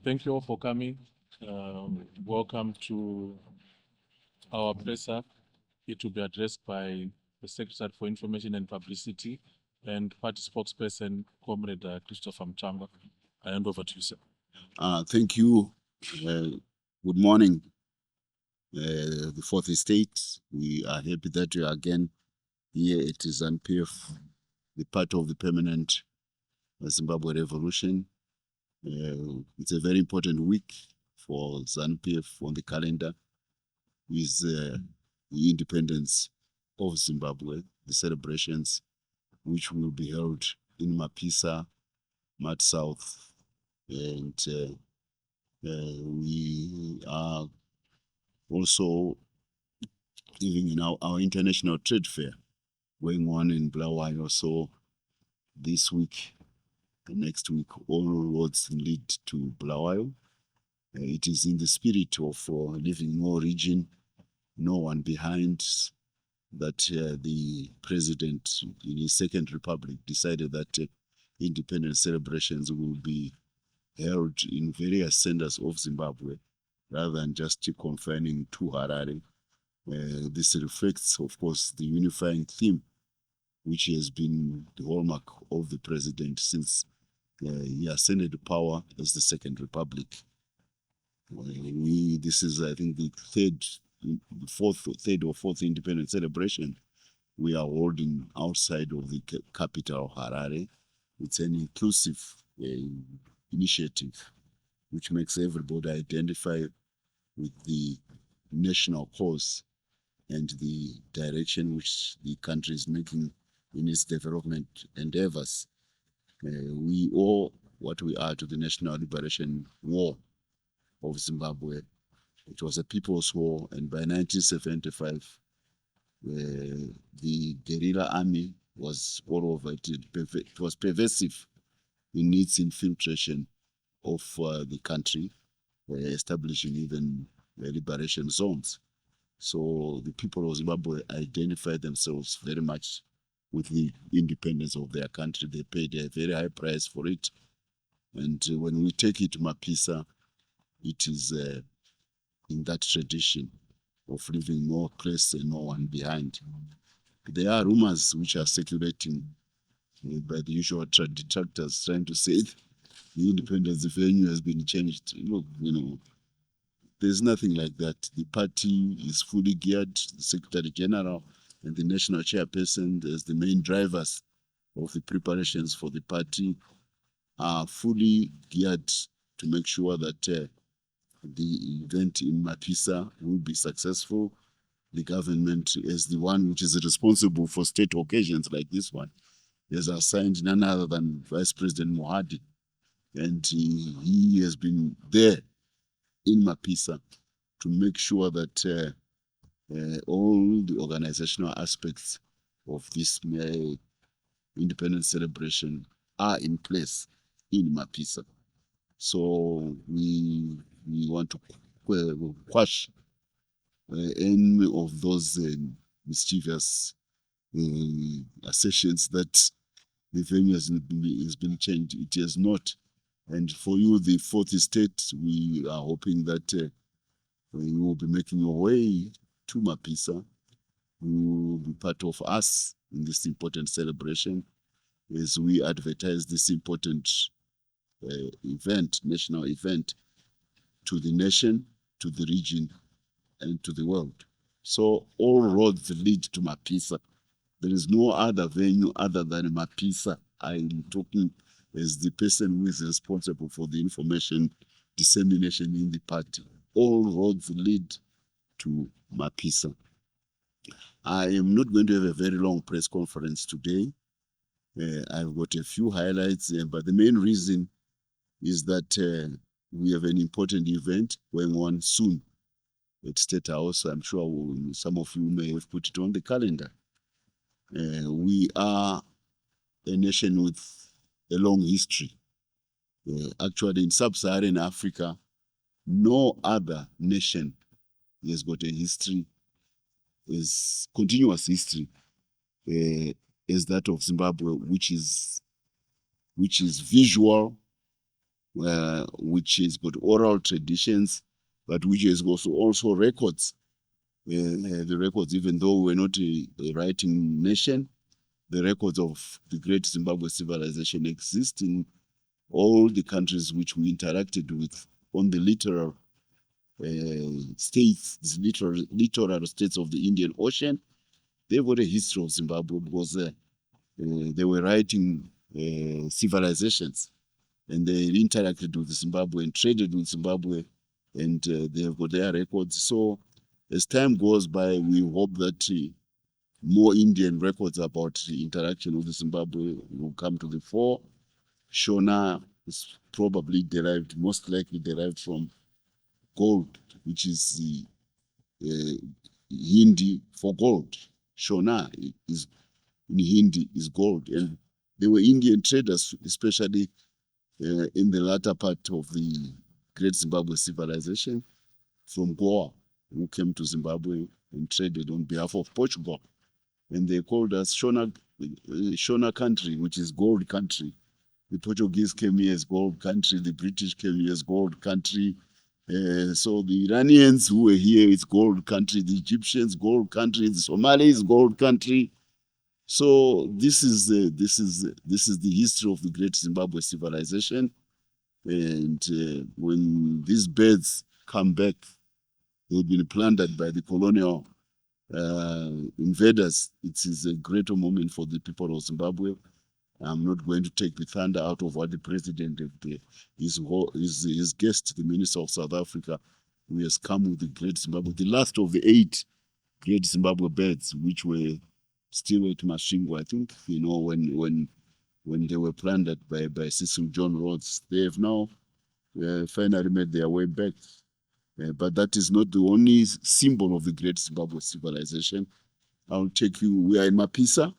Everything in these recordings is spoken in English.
Thank you all for coming. Welcome to our presser. It will be addressed by the Secretary for Information and Publicity and Party Spokesperson, Comrade Christopher Mutsvangwa. I hand over to you, sir. Thank you. Good morning, the fourth estate. We are happy that you are again here at ZANU-PF, the part of the permanent Zimbabwe revolution. It's a very important week for ZANU-PF on the calendar with the independence of Zimbabwe, the celebrations which will be held in Mapisa, Mat South, and we are also living in our international trade fair going on in Bulawayo. So this week, next week, all roads lead to Bulawayo. It is in the spirit of leaving no region, no one behind, that the president in his second republic decided that independence celebrations will be held in various centers of Zimbabwe rather than just confining to Harare. This reflects, of course, the unifying theme, which has been the hallmark of the president since he ascended power as the Second Republic. This is, I think, the third or fourth independence celebration we are holding outside of the capital, Harare. It's an inclusive initiative which makes everybody identify with the national cause and the direction which the country is making in its development endeavors. We owe what we are to the National Liberation War of Zimbabwe. It was a people's war, and by 1975, the guerrilla army was all over it. It was pervasive in its infiltration of the country, establishing even liberation zones. So the people of Zimbabwe identified themselves very much with the independence of their country. They paid a very high price for it. And when we take it to Mapisa, it is in that tradition of leaving no place and no one behind. There are rumors which are circulating by the usual detractors trying to say the independence venue has been changed. There's nothing like that. The party is fully geared. The Secretary General and the National Chairperson, as the main drivers of the preparations for the party, are fully geared to make sure that the event in Mapisa will be successful. The government, as the one which is responsible for state occasions like this one, has assigned none other than Vice President Mohadi, and he has been there in Mapisa to make sure that all the organizational aspects of this independence celebration are in place in Mapisa. So we want to quash any of those mischievous assertions that the venue has been changed. It has not. And for you, the fourth estate, we are hoping that you will be making your way to Mapisa. You will be part of us in this important celebration as we advertise this important event, national event, to the nation, to the region, and to the world. So all roads lead to Mapisa. There is no other venue other than Mapisa. I'm talking as the person who is responsible for the information dissemination in the party. All roads lead to Mapisa. I am not going to have a very long press conference today. I've got a few highlights, but the main reason is that we have an important event going on soon at State House. I'm sure some of you may have put it on the calendar. We are a nation with a long history. Actually, in sub-Saharan Africa, no other nation has got a history, is continuous history, as that of Zimbabwe, which is visual, which has got oral traditions, but which has also records. The records, even though we're not a writing nation, the records of the great Zimbabwe civilization exist in all the countries which we interacted with on the littoral states, the littoral states of the Indian Ocean. They've got a history of Zimbabwe because they were writing civilizations, and they interacted with Zimbabwe and traded with Zimbabwe, and they've got their records. So as time goes by, we hope that more Indian records about the interaction with Zimbabwe will come to the fore. Shona is probably derived, most likely derived from gold, which is the Hindi for gold. Shona is in Hindi is gold, and they were Indian traders, especially in the latter part of the Great Zimbabwe civilization, from Goa, who came to Zimbabwe and traded on behalf of Portugal, and they called us Shona country, which is gold country. The Portuguese came here as gold country. The British came here as gold country. So the Iranians who were here, it's gold country. The Egyptians, gold country. The Somalis, gold country. So this is the history of the great Zimbabwe civilization. And when these birds come back, they've been plundered by the colonial invaders. It is a greater moment for the people of Zimbabwe. I'm not going to take the thunder out of what the president of his guest, the minister of South Africa, who has come with the great Zimbabwe, the last of the 8 great Zimbabwe birds, which were still at Mnangagwa. I think, when they were plundered by Cecil John Rhodes, they have now finally made their way back. But that is not the only symbol of the great Zimbabwe civilization. I'll take you, we are in Mapisa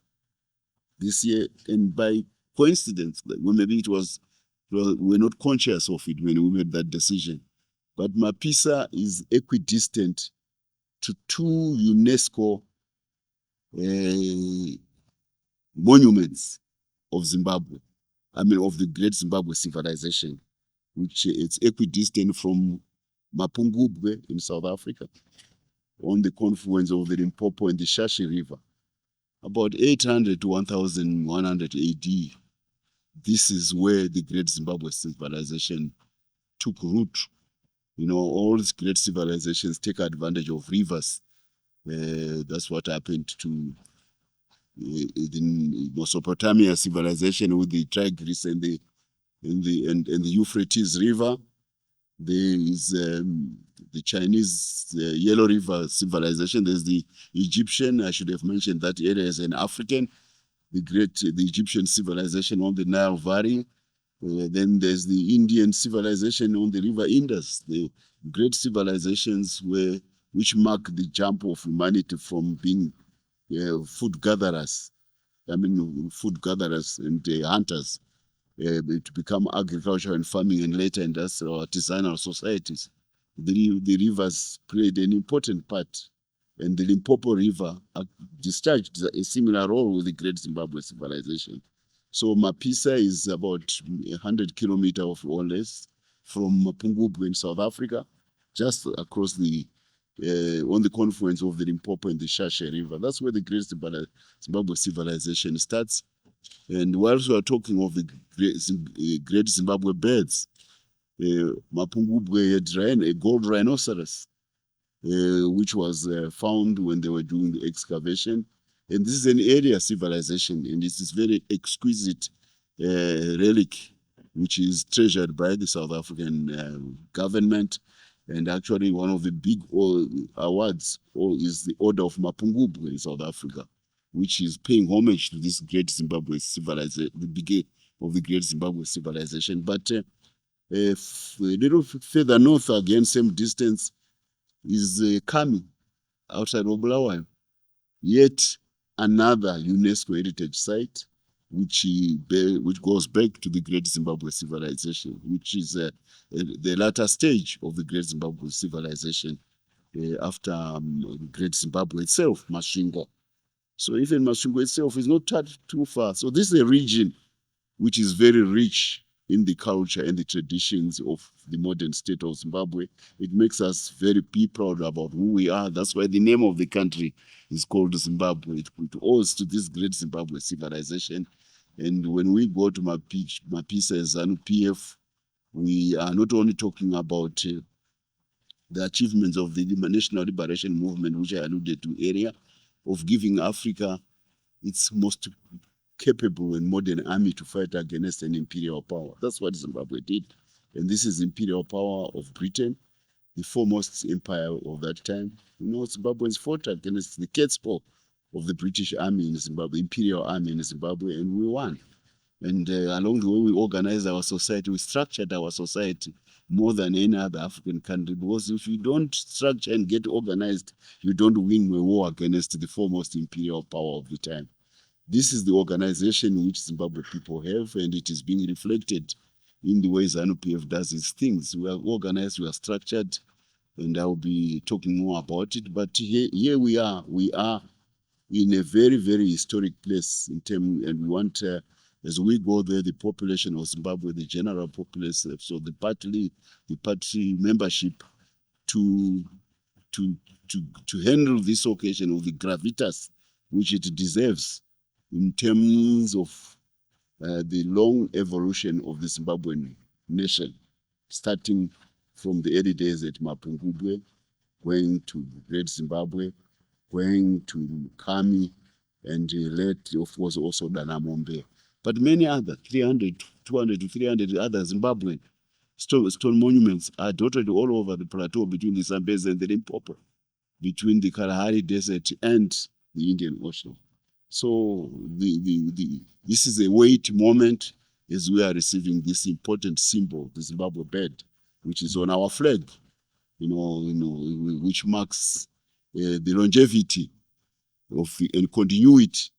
this year, and by coincidence, maybe we're not conscious of it when we made that decision, but Mapisa is equidistant to 2 UNESCO monuments of Zimbabwe, of the great Zimbabwe civilization, which it's equidistant from Mapungubwe in South Africa, on the confluence of the Limpopo and the Shashi River. About 800 to 1100 AD, this is where the great Zimbabwe civilization took root. All these great civilizations take advantage of rivers. That's what happened to the Mesopotamia civilization with the Tigris and the Euphrates River. There is the Chinese Yellow River civilization. There's the Egyptian. I should have mentioned that area as an African. The Egyptian civilization on the Nile Valley. Then there's the Indian civilization on the River Indus. The great civilizations which mark the jump of humanity from being food gatherers. Food gatherers and hunters. To become agriculture and farming and later industrial artisanal societies. The rivers played an important part, and the Limpopo River discharged a similar role with the great Zimbabwe civilization. So Mapisa is about 100 kilometers or less from Mapungubwe in South Africa, just across on the confluence of the Limpopo and the Shashe River. That's where the great Zimbabwe civilization starts. And whilst we are talking of the great Zimbabwe birds, Mapungubwe had a gold rhinoceros, which was found when they were doing the excavation. And this is an area civilization, and this is very exquisite relic, which is treasured by the South African government. And actually, one of the big awards is the Order of Mapungubwe in South Africa, which is paying homage to this great Zimbabwe civilization, the beginning of the great Zimbabwe civilization. But a little further north, again, same distance, is Kami, outside of Bulawayo. Yet another UNESCO heritage site, which goes back to the great Zimbabwe civilization, which is the latter stage of the great Zimbabwe civilization after the great Zimbabwe itself, Masvingo. So even Masvingo itself is not too far. So this is a region which is very rich in the culture and the traditions of the modern state of Zimbabwe. It makes us very be proud about who we are. That's why the name of the country is called Zimbabwe. It owes to this great Zimbabwe civilization. And when we go to Mapisa ZANU-PF, we are not only talking about the achievements of the national liberation movement, which I alluded to earlier, of giving Africa its most capable and modern army to fight against an imperial power. That's what Zimbabwe did. And this is imperial power of Britain, the foremost empire of that time. You know, Zimbabweans fought against the cat's paw of the British army in Zimbabwe, imperial army in Zimbabwe, and we won. And along the way, we organized our society, we structured our society more than any other African country. Because if you don't structure and get organized, you don't win a war against the foremost imperial power of the time. This is the organization which Zimbabwe people have, and it is being reflected in the way ZANU-PF does its things. We are organized, we are structured, and I'll be talking more about it. But here we are in a very, very historic place in terms, and we want, as we go there, the population of Zimbabwe, the general population, so the party membership to handle this occasion with the gravitas which it deserves in terms of the long evolution of the Zimbabwean nation, starting from the early days at Mapungubwe, going to Great Zimbabwe, going to Kami, and late, of course, also Danamombe. But many other, 200 to 300 other Zimbabwean stone monuments are dotted all over the plateau between the Zambezi and the Limpopo, between the Kalahari Desert and the Indian Ocean. So this is a weight moment as we are receiving this important symbol, the Zimbabwe bird, which is on our flag, which marks the longevity of and continuity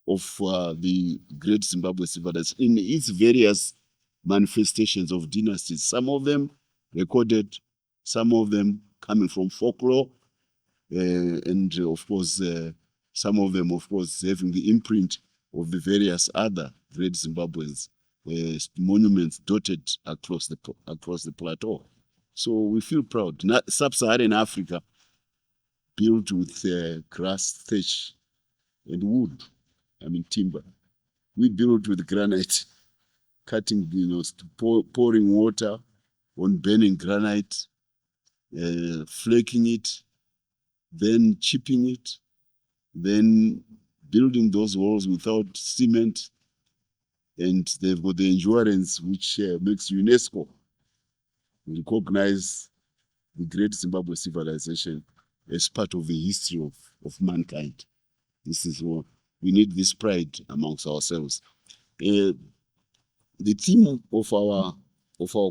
of the great Zimbabwe civilization in its various manifestations of dynasties. Some of them recorded, some of them coming from folklore, and of course, some of them, of course, having the imprint of the various other great Zimbabweans, monuments dotted across the plateau. So we feel proud. Sub-Saharan Africa, built with grass, thatch, and wood. I mean timber. We built with granite, cutting, pouring water on burning granite, flaking it, then chipping it, then building those walls without cement, and they've got the endurance which makes UNESCO recognize the great Zimbabwe civilization as part of the history of mankind. This is what we need, this pride amongst ourselves. The theme of our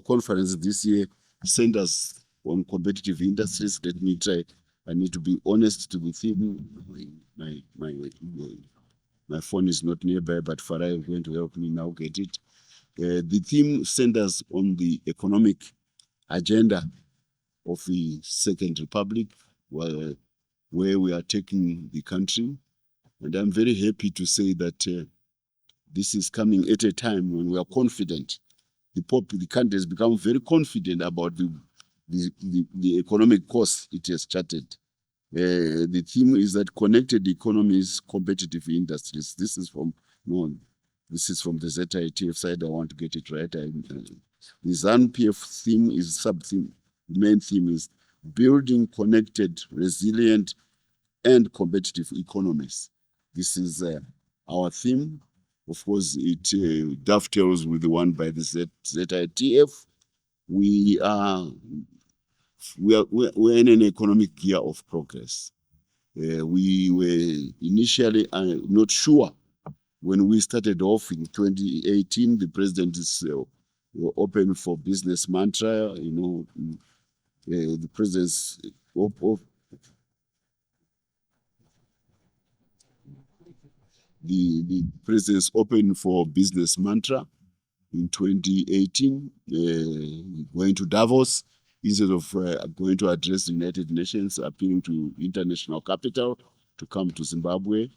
conference this year centers on competitive industries. Let me try. I need to be honest to the theme. My phone is not nearby, but Farai is going to help me now get it. The theme centers on the economic agenda of the Second Republic, where we are taking the country. And I'm very happy to say that this is coming at a time when we are confident. The country has become very confident about the economic course it has charted. The theme is that connected economies, competitive industries. This is from the ZITF side. I want to get it right. The ZANU-PF theme is sub-theme. The main theme is building connected, resilient, and competitive economies. This is our theme. Of course, it dovetails with the one by the ZITF. We're in an economic gear of progress. We were initially not sure when we started off in 2018. The president is open for business mantra. The president's the president's open for business mantra in 2018, going to Davos instead of going to address the United Nations, appealing to international capital to come to Zimbabwe.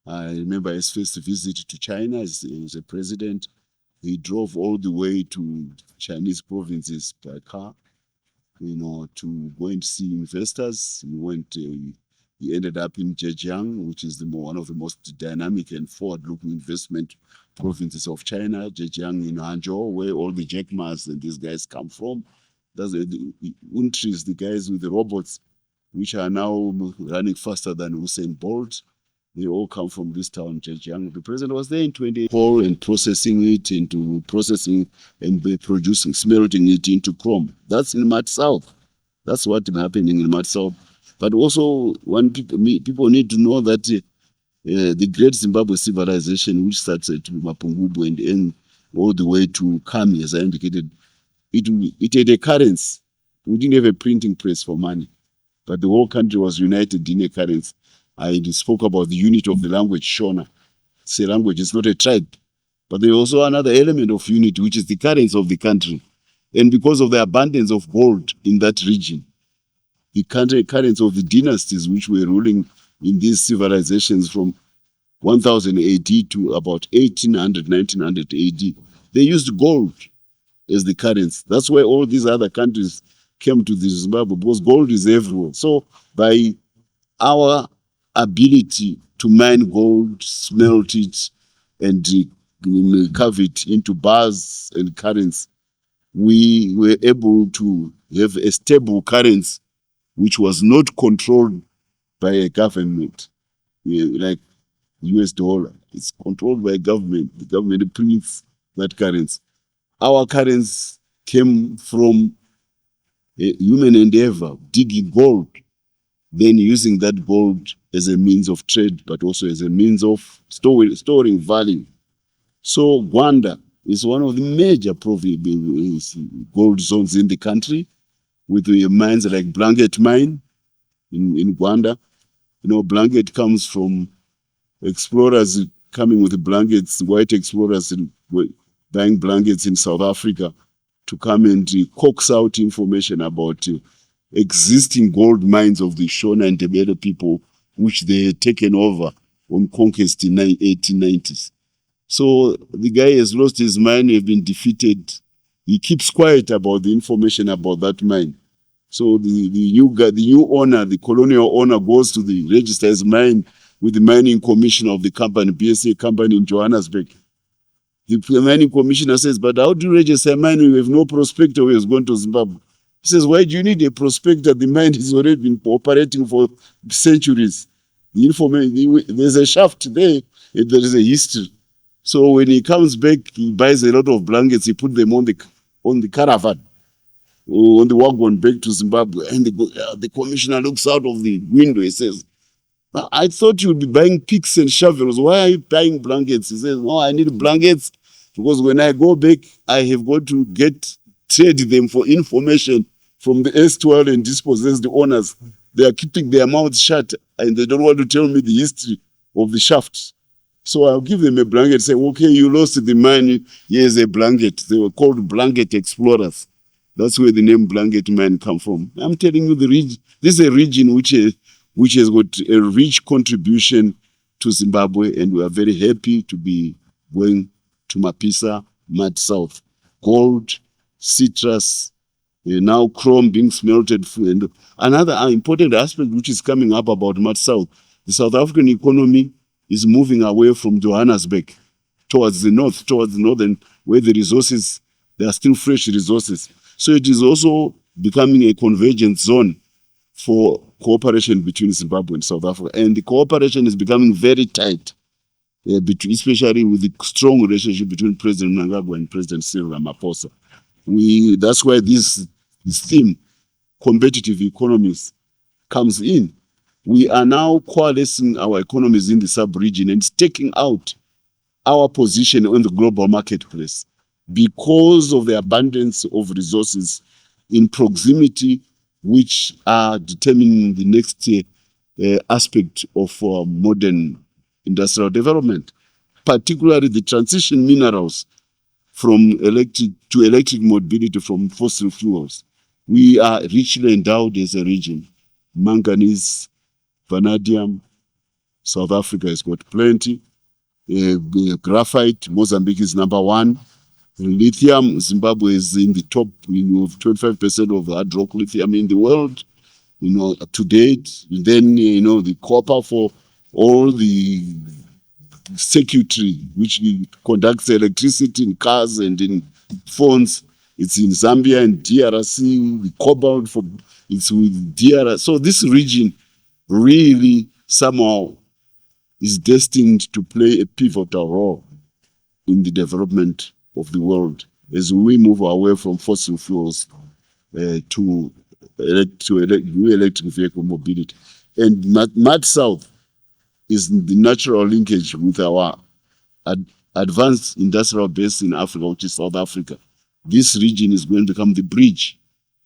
I remember his first visit to China as a president. He drove all the way to Chinese provinces by car, to go and see investors. He ended up in Zhejiang, which is one of the most dynamic and forward-looking investment provinces of China. Zhejiang in Hangzhou, where all the Jack Ma's and these guys come from. That's the Untris, the guys with the robots, which are now running faster than Usain Bolt. They all come from this town, Zhejiang. The president was there in 20 and processing it into processing and producing, smelting it into chrome. That's in Mat South. That's what's happening in Mat South. But also, people need to know that the great Zimbabwe civilization, which starts at Mapungubu and ends all the way to Kami, as I indicated, it had a currency. We didn't have a printing press for money, but the whole country was united in a currency. I spoke about the unit of the language, Shona. It's a language, it's not a tribe. But there's also another element of unity, which is the currency of the country. And because of the abundance of gold in that region, the currency of the dynasties which were ruling in these civilizations from 1000 AD to about 1800, 1900 AD, they used gold as the currency. That's why all these other countries came to the Zimbabwe, because gold is everywhere. So by our ability to mine gold, smelt it, and carve it into bars and currency, we were able to have a stable currency which was not controlled by a government, like US dollar. It's controlled by a government. The government prints that currency. Our currency came from a human endeavor, digging gold, then using that gold as a means of trade, but also as a means of storing value. So Gwanda is one of the major gold zones in the country, with the mines like Blanket Mine in Gwanda. Blanket comes from explorers coming with the blankets, white explorers buying blankets in South Africa to come and coax out information about existing gold mines of the Shona and Ndebele people, which they had taken over on conquest in the 1890s. So the guy has lost his mind, has been defeated. He keeps quiet about the information about that mine. So the new owner, the colonial owner, goes to the register as mine with the mining commissioner of the company, BSA company in Johannesburg. The mining commissioner says, but how do you register a mine? We have no prospector who has gone to Zimbabwe. He says, why do you need a prospector? The mine has already been operating for centuries. The information, there's a shaft there, there is a history. So when he comes back, he buys a lot of blankets, he put them on the caravan, on the wagon back to Zimbabwe. And the commissioner looks out of the window, he says, I thought you'd be buying picks and shovels. Why are you buying blankets? He says, no, I need blankets because when I go back, I have got to trade them for information from the erstwhile and dispossessed owners. They are keeping their mouths shut and they don't want to tell me the history of the shafts. So I'll give them a blanket, say, okay, you lost the mine, here's a blanket. They were called blanket explorers. That's where the name Blanket Mine come from. I'm telling you, this is a region which has got a rich contribution to Zimbabwe, and we are very happy to be going to Mapisa, Mat South. Gold, citrus, now chrome being smelted. And another important aspect which is coming up about Mat South, the South African economy is moving away from Johannesburg towards the northern, where the resources, there are still fresh resources. So it is also becoming a convergence zone for cooperation between Zimbabwe and South Africa. And the cooperation is becoming very tight, especially with the strong relationship between President Mnangagwa and President Cyril Ramaphosa. That's why this theme, competitive economies, comes in. We are now coalescing our economies in the sub-region and staking out our position on the global marketplace because of the abundance of resources in proximity, which are determining the next aspect of modern industrial development, particularly the transition minerals from electric mobility from fossil fuels. We are richly endowed as a region. Manganese, vanadium, South Africa has got plenty. Graphite, Mozambique is number one. Lithium, Zimbabwe is in the top, 25% of hard rock lithium in the world, to date. And then, the copper for all the circuitry which conducts electricity in cars and in phones. It's in Zambia and DRC. The cobalt it's with DRC. So this region really somehow is destined to play a pivotal role in the development of the world as we move away from fossil fuels to new electric vehicle mobility. And Mad South is the natural linkage with our advanced industrial base in Africa, which is South Africa. This region is going to become the bridge.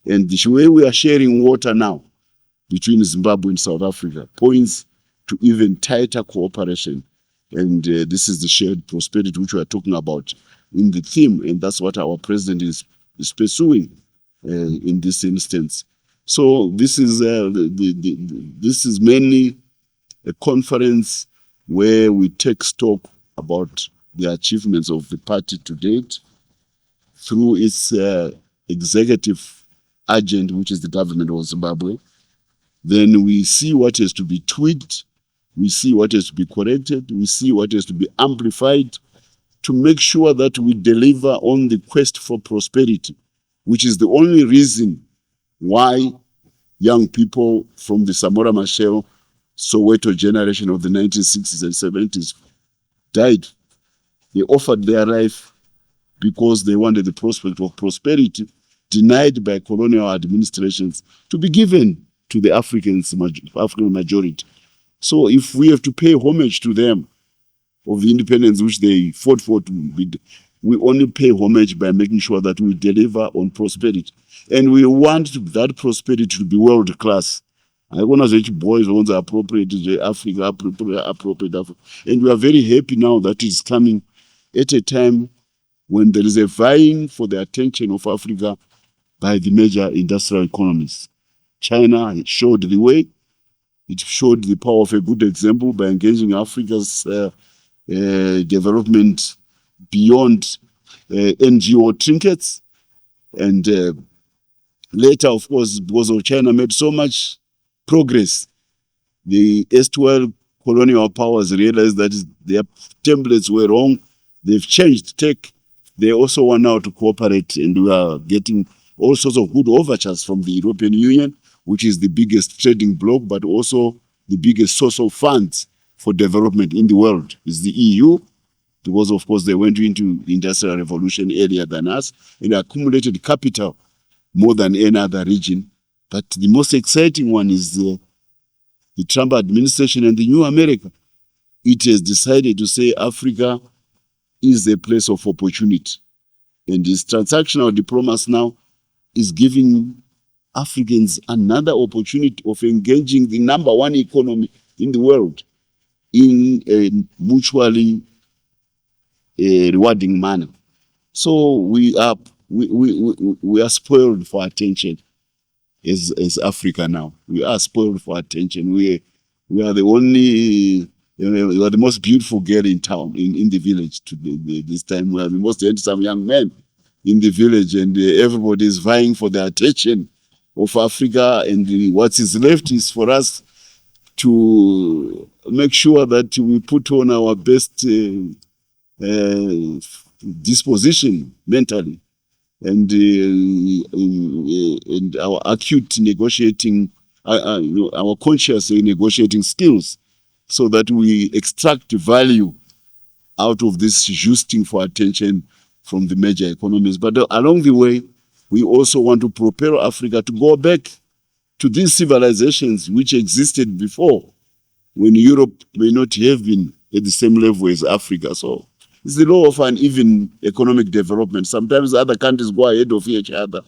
And the way we are sharing water now between Zimbabwe and South Africa points to even tighter cooperation. And this is the shared prosperity which we are talking about in the theme. And that's what our president is pursuing in this instance. So this is this is mainly a conference where we take stock about the achievements of the party to date through its executive agent, which is the government of Zimbabwe. Then we see what is to be tweaked, we see what is to be corrected, we see what is to be amplified to make sure that we deliver on the quest for prosperity, which is the only reason why young people from the Samora Machel Soweto generation of the 1960s and 70s died. They offered their life because they wanted the prospect of prosperity denied by colonial administrations to be given to the African majority. So if we have to pay homage to them of the independence which they fought for, we only pay homage by making sure that we deliver on prosperity. And we want that prosperity to be world class. I want to say boys want to appropriate Africa, appropriate Africa. And we are very happy now that it's coming at a time when there is a vying for the attention of Africa by the major industrial economies. China showed the way. It showed the power of a good example by engaging Africa's development beyond NGO trinkets. And later, of course, because of China made so much progress, the erstwhile colonial powers realized that their templates were wrong. They've changed tech. They also want now to cooperate, and we are getting all sorts of good overtures from the European Union, which is the biggest trading bloc, but also the biggest source of funds for development in the world is the EU, because of course they went into the Industrial Revolution earlier than us and accumulated capital more than any other region. But the most exciting one is the Trump administration and the new America. It has decided to say Africa is a place of opportunity. And this transactional diplomacy now is giving Africans another opportunity of engaging the number one economy in the world in a mutually rewarding manner. So we are spoiled for attention as Africa now. We are spoiled for attention. We are the only, we are the most beautiful girl in town, in the village today. This time we are the most handsome young men in the village, and everybody is vying for the attention of Africa. And what is left is for us to make sure that we put on our best disposition mentally and our acute negotiating, our conscious negotiating skills, so that we extract value out of this justing for attention from the major economies. But along the way, we also want to propel Africa to go back to these civilizations which existed before, when Europe may not have been at the same level as Africa. So it's the law of uneven economic development. Sometimes other countries go ahead of each other,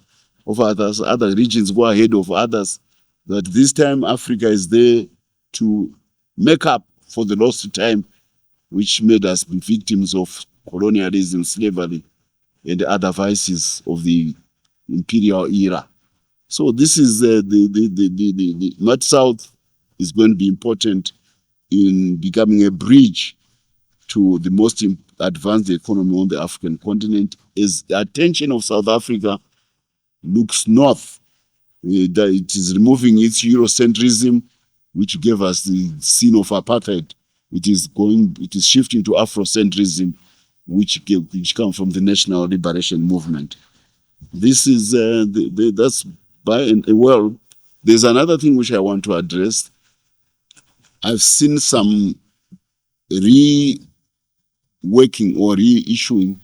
of others, other regions go ahead of others. But this time Africa is there to make up for the lost time which made us be victims of colonialism, slavery, and other vices of the imperial era. So this is the North-South is going to be important in becoming a bridge to the most advanced economy on the African continent, as the attention of South Africa looks north. That it is removing its Eurocentrism, which gave us the scene of apartheid. It is shifting to Afrocentrism, which comes from the National Liberation Movement. This is that's by and well. There's another thing which I want to address. I've seen some reworking or reissuing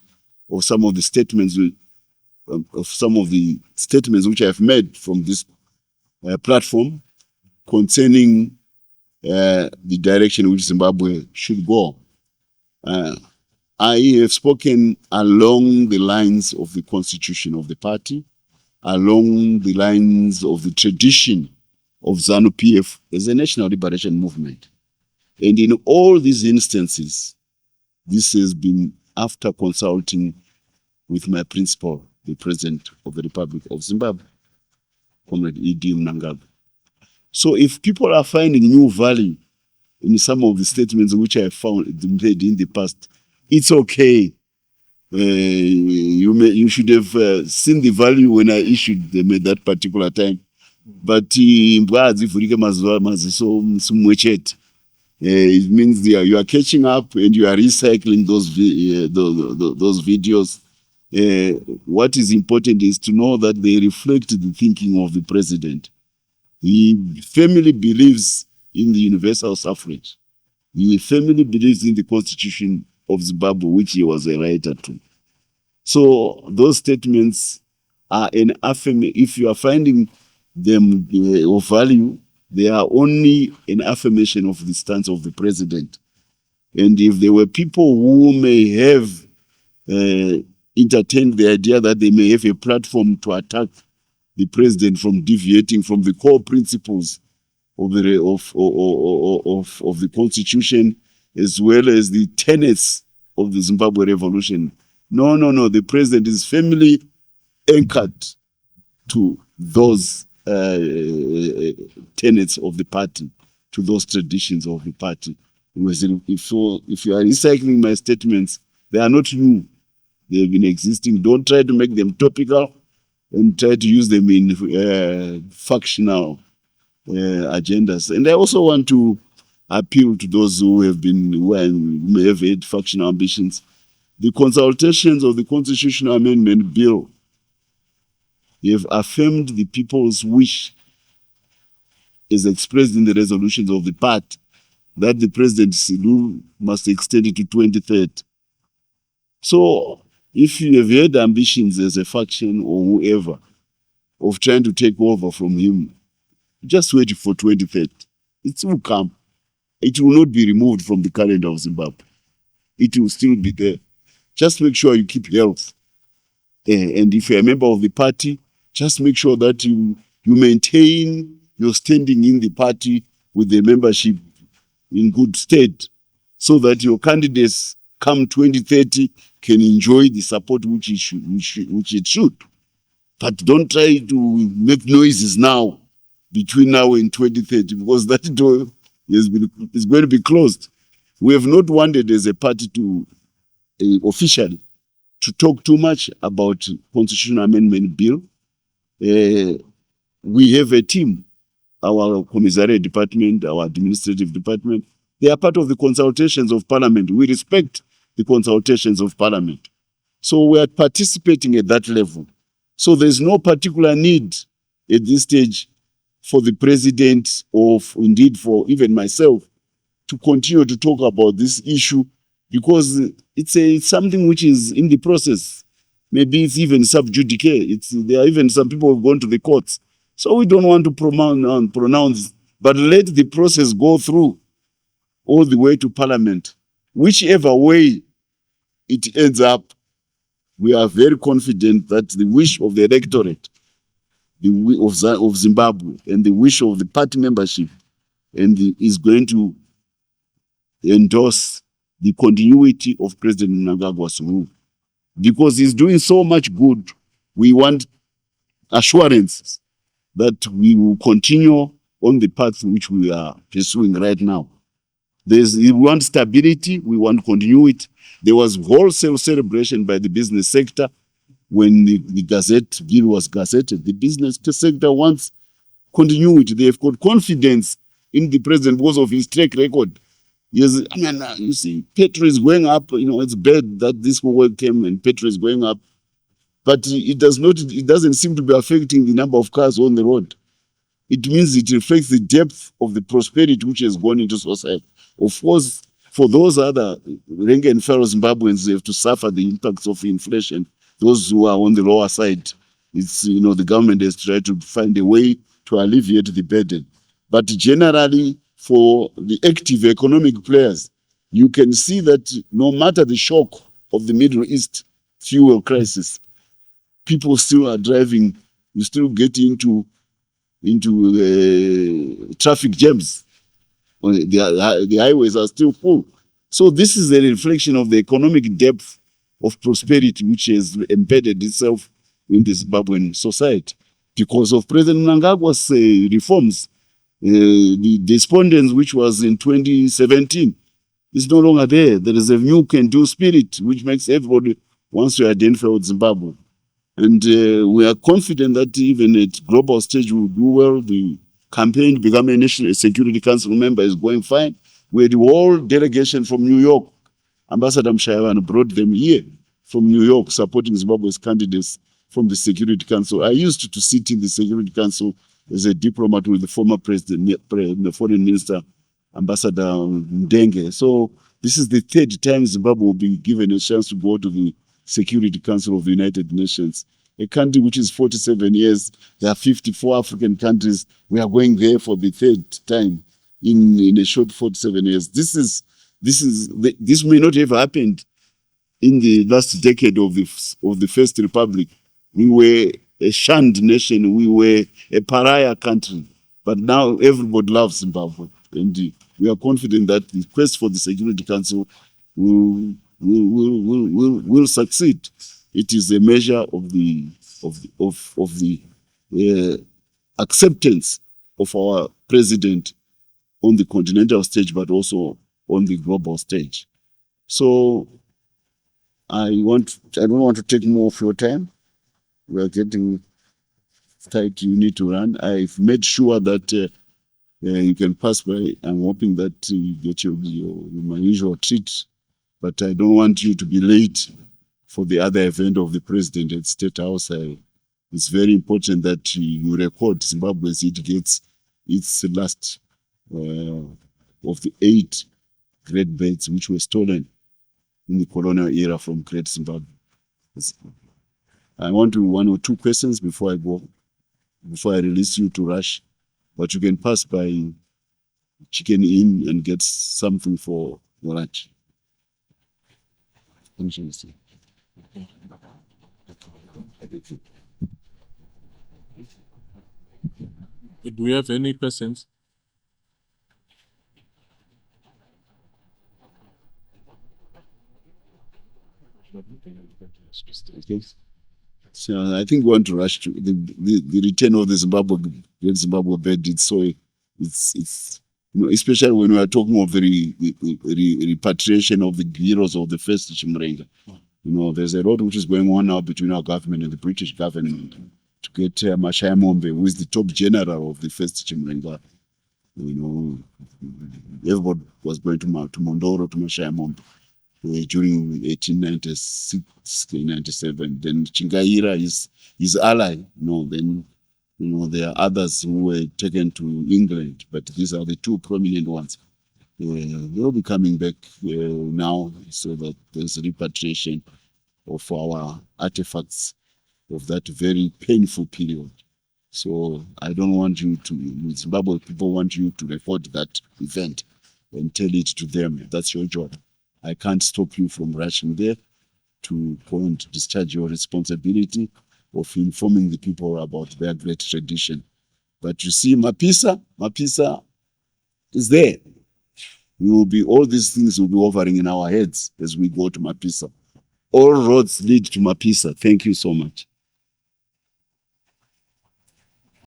of some of the statements which I've made from this platform concerning the direction which Zimbabwe should go. I have spoken along the lines of the constitution of the party, along the lines of the tradition of ZANU-PF as a national liberation movement. And in all these instances, this has been after consulting with my principal, the President of the Republic of Zimbabwe, Comrade E.D. Mnangagwa. So if people are finding new value in some of the statements which I found made in the past, it's okay. You should have seen the value when I issued them at that particular time. But it means you are catching up and you are recycling those videos. What is important is to know that they reflect the thinking of the president. He firmly believes in the universal suffrage. He firmly believes in the constitution of Zimbabwe, which he was a writer to. So those statements are an affirmation. If you are finding them of value, they are only an affirmation of the stance of the president. And if there were people who may have entertained the idea that they may have a platform to attack the president from deviating from the core principles of the constitution, as well as the tenets of the Zimbabwe revolution. No. The president is firmly anchored to those tenets of the party, to those traditions of the party. If you are recycling my statements, they are not new. They have been existing. Don't try to make them topical and try to use them in factional agendas. And I also want to appeal to those who may have had factional ambitions. The consultations of the Constitutional Amendment Bill have affirmed the people's wish, as expressed in the resolutions of the party, that the presidency rule must extend it to 2030. So, if you have had ambitions as a faction or whoever of trying to take over from him, just wait for 2030. It will come. It will not be removed from the calendar of Zimbabwe. It will still be there. Just make sure you keep health. And if you're a member of the party, just make sure that you maintain your standing in the party with the membership in good state, so that your candidates come 2030 can enjoy the support which it should. But don't try to make noises now, between now and 2030, because that door is going to be closed. We have not wanted as a party to officially to talk too much about Constitutional Amendment Bill. We have a team, our commissariat department, our administrative department. They are part of the consultations of Parliament. We respect the consultations of Parliament. So we are participating at that level. So there's no particular need at this stage for the president, or indeed for even myself, to continue to talk about this issue, because it's something which is in the process. Maybe it's even sub judice. There are even some people who have gone to the courts. So we don't want to pronounce, but let the process go through all the way to Parliament. Whichever way it ends up, we are very confident that the wish of the electorate, of Zimbabwe, and the wish of the party membership, is going to endorse the continuity of President Mnangagwa's rule. Because he's doing so much good, we want assurances that we will continue on the path which we are pursuing right now. We want stability, we want continuity. There was wholesale celebration by the business sector when the Gazette bill was gazetted. The business sector wants continuity. They've got confidence in the president because of his track record. Yes, I mean, you see, petrol is going up. You know, it's bad that this war came and petrol is going up, but it does not. It doesn't seem to be affecting the number of cars on the road. It means it reflects the depth of the prosperity which has gone into society. Of course, for those other rank and file Zimbabweans, they have to suffer the impacts of inflation. Those who are on the lower side, it's, you know, the government has tried to find a way to alleviate the burden. But generally, for the active economic players, you can see that no matter the shock of the Middle East fuel crisis, people still are driving, you still get into traffic jams. The highways are still full. So this is a reflection of the economic depth of prosperity which has embedded itself in the Zimbabwean society. Because of President Mnangagwa's reforms, the despondence which was in 2017 is no longer there. There is a new can-do spirit which makes everybody wants to identify with Zimbabwe. And we are confident that even at global stage we will do well. The campaign to become a National Security Council member is going fine. We had the whole delegation from New York. Ambassador Mshayana brought them here from New York, supporting Zimbabwe's candidates from the Security Council. I used to sit in the Security Council as a diplomat with the former president, the foreign minister, Ambassador Ndenge. So this is the third time Zimbabwe will be given a chance to go to the Security Council of the United Nations, a country which is 47 years. There are 54 African countries. We are going there for the third time in a short 47 years. This may not have happened in the last decade of the First Republic. We were a shunned nation. We were a pariah country. But now everybody loves Zimbabwe. And we are confident that the quest for the Security Council will succeed. It is a measure of the acceptance of our president on the continental stage, but also on the global stage. So I don't want to take more of your time. We are getting tight. You need to run. I've made sure that you can pass by. I'm hoping that you get your my usual treat. But I don't want you to be late for the other event of the president at State House. It's very important that you record Zimbabwe as it gets its last of the 8 great birds which were stolen in the colonial era from Great Zimbabwe. I want to 1 or 2 questions before I go, before I release you to rush. But you can pass by Chicken Inn and get something for your lunch. Do we have any questions? Okay. So I think we want to rush to the return of the Zimbabwe bird. It's especially when we are talking of the repatriation of the heroes of the first Chimrenga. There's a lot which is going on now between our government and the British government to get Mashaya Mombe, who is the top general of the first Chimrenga. Everybody was going to Mondoro, to Mashaya Mombe during 1896-97. Then Chingaira is his ally. Then there are others who were taken to England, but these are the 2 prominent ones. They'll be coming back now, so that there's repatriation of our artifacts of that very painful period. So I don't want you to, Zimbabwe people want you to record that event and tell it to them. That's your job. I can't stop you from rushing there to go and discharge your responsibility of informing the people about their great tradition. But you see, Mapisa is there. All these things will be hovering in our heads as we go to Mapisa. All roads lead to Mapisa. Thank you so much.